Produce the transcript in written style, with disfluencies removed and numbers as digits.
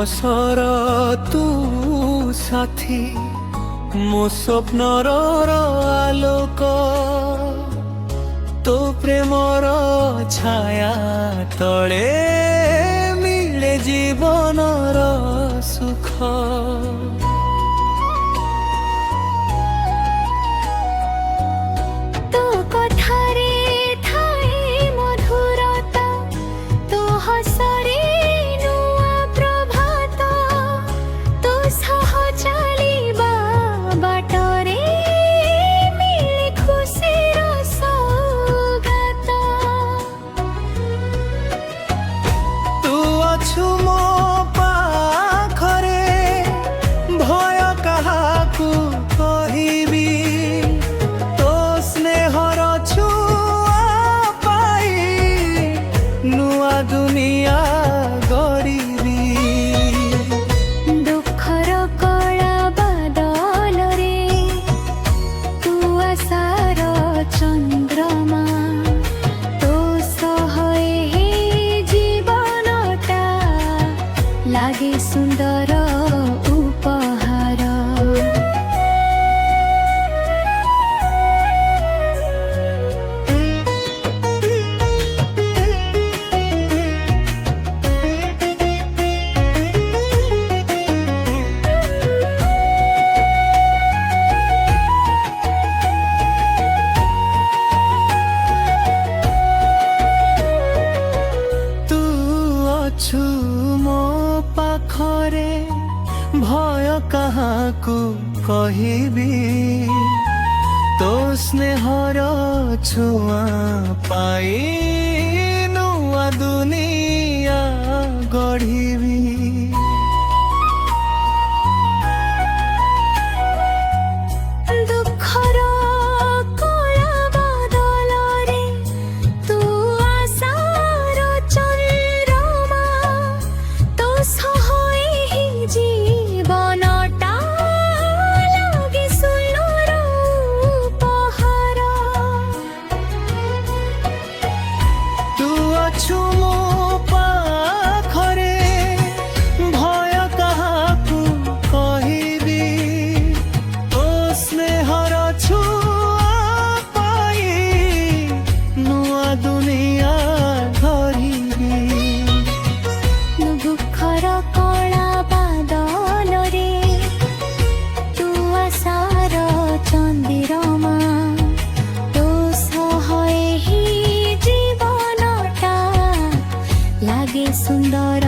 हसर तू साथी मो स्वप्नर आलोक तो प्रेमर छाया तले मिले जीवनर सुख तो कथारे थाए मधुरता तो हसरे नुआ प्रभात तो सह चलिबा बाटरे मिले खुशीर सौगात तू अछु मो पाखरे भय काहाकू कहिबी तो स्नेहर छुआ पाई नुआ दुनिया गढ़ी दुखर कला बादल रे तू आसार चंद्रमा तो सह हे जीवनटा लागे सुंदर उपहार तू अछु मो पाखरे भय काहाकू कहिबी तो स्नेहर छुआ पाई नुआ दुनिया गढ़ी दुखर कला बादल रे तू आसार चंद्रमा तो सह हे जीवनटा लागे सुंदर उपहार तू अछु मो पाखरे भय काहाकू कहिबी तो स्नेहर छुआ पाई नुआ दुनिया गढ़ी दुखर कला बादल रे तू आसार चंद्रमा तो सह हे जीवनटा लागे सुंदर